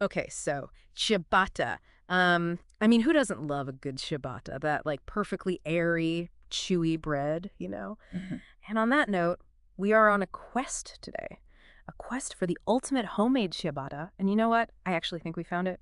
Okay, so ciabatta. I mean, who doesn't love a good ciabatta? That like perfectly airy, chewy bread, you know? Mhm. And on that note, we are on a quest today. A quest for the ultimate homemade ciabatta. And you know what? I actually think we found it.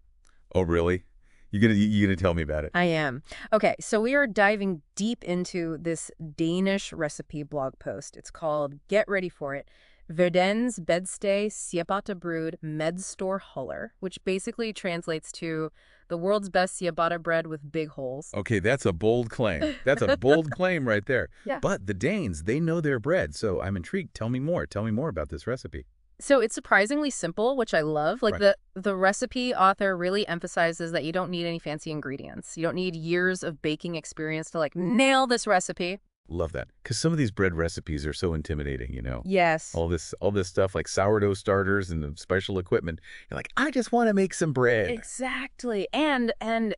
Oh, really? You gonna tell me about it? I am. Okay, so we are diving deep into this Danish recipe blog post. It's called, get ready for it, verdens, bedste, ciabattabrød, medstore huller, which basically translates to the world's best ciabatta bread with big holes. Okay, that's a bold claim. That's a bold claim right there. Yeah. But the Danes, they know their bread, so I'm intrigued. Tell me more. Tell me more about this recipe. So it's surprisingly simple, which I love. Like Right. the recipe author really emphasizes that you don't need any fancy ingredients. You don't need years of baking experience to like nail this recipe. Love that. Because some of these bread recipes are so intimidating, you know? Yes. All this stuff like sourdough starters and the special equipment. You're like, I just want to make some bread. Exactly. And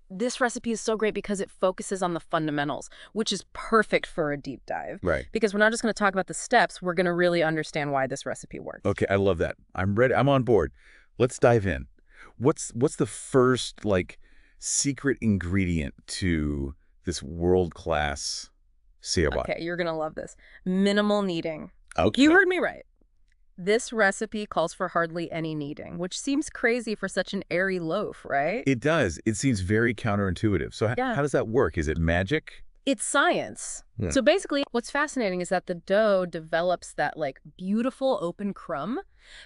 this recipe is so great because it focuses on the fundamentals, which is perfect for a deep dive. Right. Because we're not just going to talk about the steps, we're going to really understand why this recipe works. Okay, I love that. I'm ready. I'm on board. Let's dive in. What's the first like secret ingredient to this world-class ciabatta? Okay, you're going to love this. Minimal kneading. Okay. You heard me right. This recipe calls for hardly any kneading, which seems crazy for such an airy loaf, right? It does. It seems very counterintuitive. So Yeah. how does that work? Is it magic? It's science. Yeah. So basically, what's fascinating is that the dough develops that like beautiful open crumb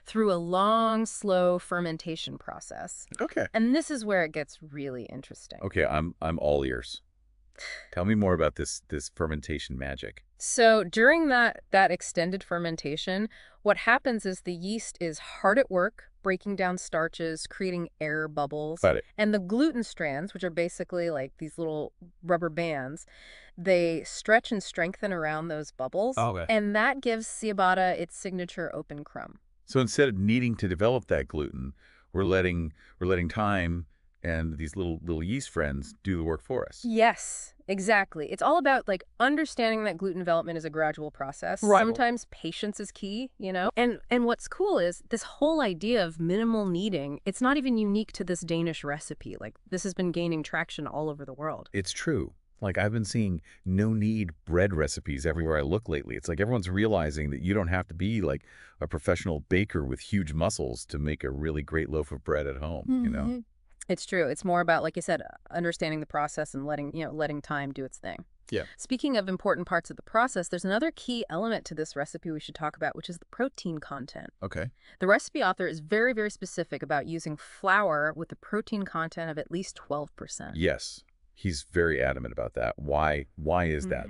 through a long, slow fermentation process. Okay. And this is where it gets really interesting. Okay, I'm all ears. Tell me more about this fermentation magic. So during that extended fermentation, what happens is the yeast is hard at work, breaking down starches, creating air bubbles. Got it. And the gluten strands, which are basically like these little rubber bands, they stretch and strengthen around those bubbles. Okay. And that gives ciabatta its signature open crumb. So instead of needing to develop that gluten, we're letting time and these little yeast friends do the work for us. Yes, exactly. It's all about like understanding that gluten development is a gradual process. Right. Sometimes patience is key, you know? And what's cool is this whole idea of minimal kneading, it's not even unique to this Danish recipe. Like this has been gaining traction all over the world. It's true. Like I've been seeing no-knead bread recipes everywhere I look lately. It's like everyone's realizing that you don't have to be like a professional baker with huge muscles to make a really great loaf of bread at home, you know? It's true. It's more about, like you said, understanding the process and letting time do its thing. Yeah. Speaking of important parts of the process, there's another key element to this recipe we should talk about, which is the protein content. Okay. The recipe author is very, very specific about using flour with a protein content of at least 12%. Yes. He's very adamant about that. Why is that?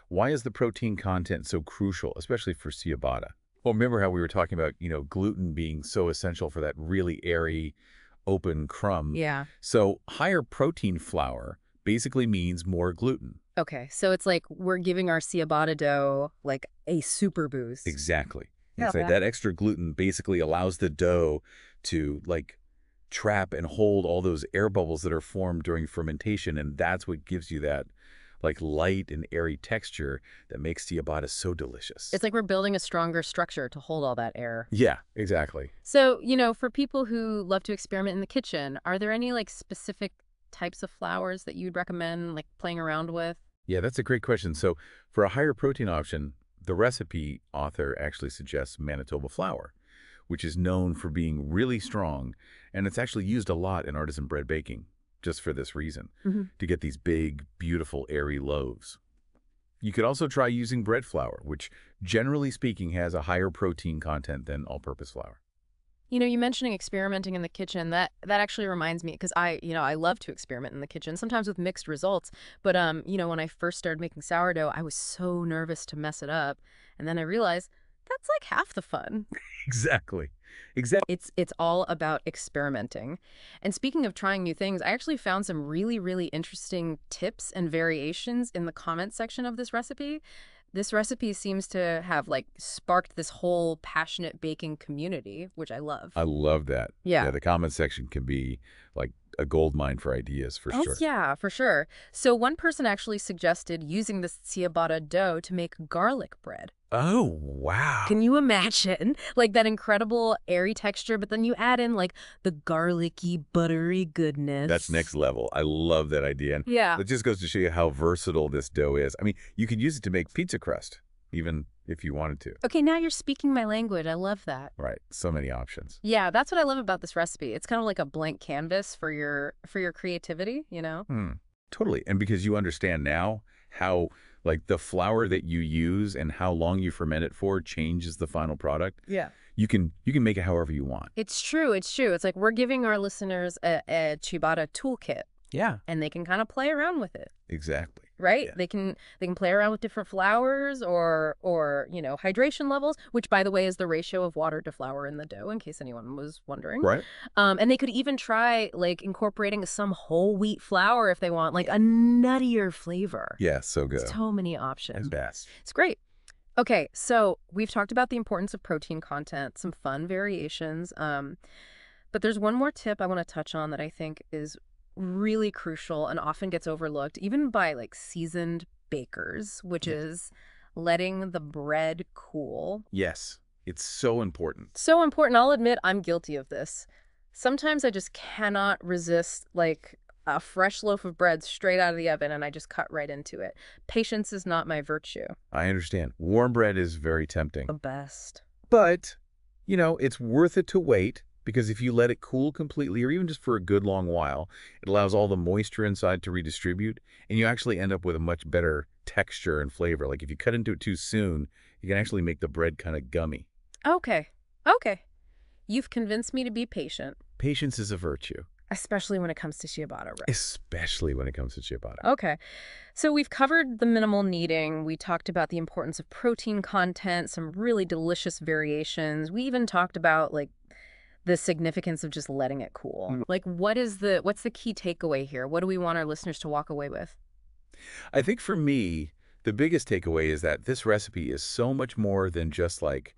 Why is the protein content so crucial, especially for ciabatta? Well, remember how we were talking about, gluten being so essential for that really airy, open crumb. Yeah. So higher protein flour basically means more gluten. Okay, so it's like we're giving our ciabatta dough like a super boost. Exactly. Yeah, It's like that extra gluten basically allows the dough to like trap and hold all those air bubbles that are formed during fermentation, and that's what gives you that like light and airy texture that makes ciabatta so delicious. It's like we're building a stronger structure to hold all that air. Yeah, exactly. So, for people who love to experiment in the kitchen, are there any like specific types of flours that you'd recommend like playing around with? Yeah, that's a great question. So for a higher protein option, the recipe author actually suggests Manitoba flour, which is known for being really strong, and it's actually used a lot in artisan bread baking, just for this reason, to get these big, beautiful, airy loaves. You could also try using bread flour, which generally speaking has a higher protein content than all-purpose flour. You mentioning experimenting in the kitchen, that actually reminds me, because I love to experiment in the kitchen, sometimes with mixed results. But, when I first started making sourdough, I was so nervous to mess it up. And then I realized that's like half the fun. Exactly. It's all about experimenting. And speaking of trying new things, I actually found some really, really interesting tips and variations in the comment section of this recipe. This recipe seems to have like sparked this whole passionate baking community, which I love. I love that. Yeah. Yeah, the comment section can be like a gold mine for ideas, for sure. Yeah, for sure. So one person actually suggested using this ciabatta dough to make garlic bread. Oh, wow. Can you imagine? Like that incredible airy texture, but then you add in like the garlicky, buttery goodness. That's next level. I love that idea. And Yeah. it just goes to show you how versatile this dough is. I mean, you could use it to make pizza crust, even if you wanted to. Okay, now you're speaking my language. I love that. Right. So many options. Yeah, that's what I love about this recipe. It's kind of like a blank canvas for your creativity, you know? Totally. And because you understand now how, like, the flour that you use and how long you ferment it for changes the final product, Yeah. you can make it however you want. It's true. It's true. It's like we're giving our listeners a ciabatta toolkit, Yeah. and they can kind of play around with it. Exactly. Right? Yeah. They can play around with different flours or hydration levels, which by the way is the ratio of water to flour in the dough, in case anyone was wondering. Right. And they could even try like incorporating some whole wheat flour if they want like a nuttier flavor. Yeah, so good. So many options. And best. It's great. Okay, so we've talked about the importance of protein content, some fun variations. But there's one more tip I want to touch on that I think is really crucial and often gets overlooked, even by like seasoned bakers, which is letting the bread cool. Yes. It's so important. So important. I'll admit I'm guilty of this. Sometimes I just cannot resist like a fresh loaf of bread straight out of the oven and I just cut right into it. Patience is not my virtue. I understand. Warm bread is very tempting. The best. But, it's worth it to wait, because if you let it cool completely, or even just for a good long while, it allows all the moisture inside to redistribute, and you actually end up with a much better texture and flavor. Like if you cut into it too soon, you can actually make the bread kind of gummy. Okay. You've convinced me to be patient. Patience is a virtue. Especially when it comes to ciabatta, right? Especially when it comes to ciabatta. Okay. So we've covered the minimal kneading. We talked about the importance of protein content, some really delicious variations. We even talked about like the significance of just letting it cool. Like what's the key takeaway here? What do we want our listeners to walk away with? I think for me, the biggest takeaway is that this recipe is so much more than just like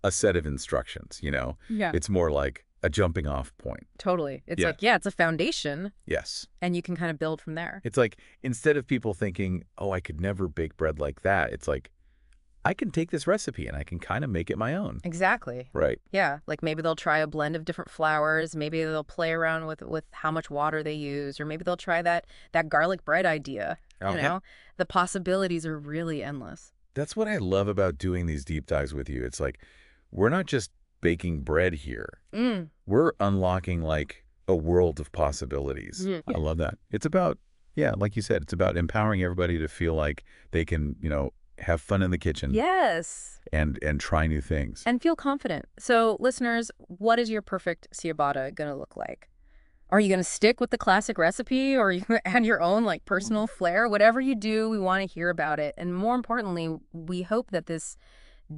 a set of instructions, Yeah. It's more like a jumping off point. Totally. It's Yeah. it's a foundation Yes. and you can kind of build from there. It's like, instead of people thinking, oh, I could never bake bread like that, it's like, I can take this recipe and I can kind of make it my own. Exactly. Right. Yeah, like maybe they'll try a blend of different flours. Maybe they'll play around with how much water they use, or maybe they'll try that garlic bread idea. The possibilities are really endless. That's what I love about doing these deep dives with you. It's like, we're not just baking bread here. We're unlocking like a world of possibilities. I love that. It's about, like you said, it's about empowering everybody to feel like they can, have fun in the kitchen. Yes. And try new things. And feel confident. So listeners, what is your perfect ciabatta going to look like? Are you going to stick with the classic recipe, or are you going to add your own like personal flair? Whatever you do, we want to hear about it. And more importantly, we hope that this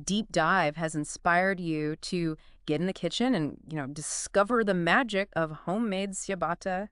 deep dive has inspired you to get in the kitchen and, discover the magic of homemade ciabatta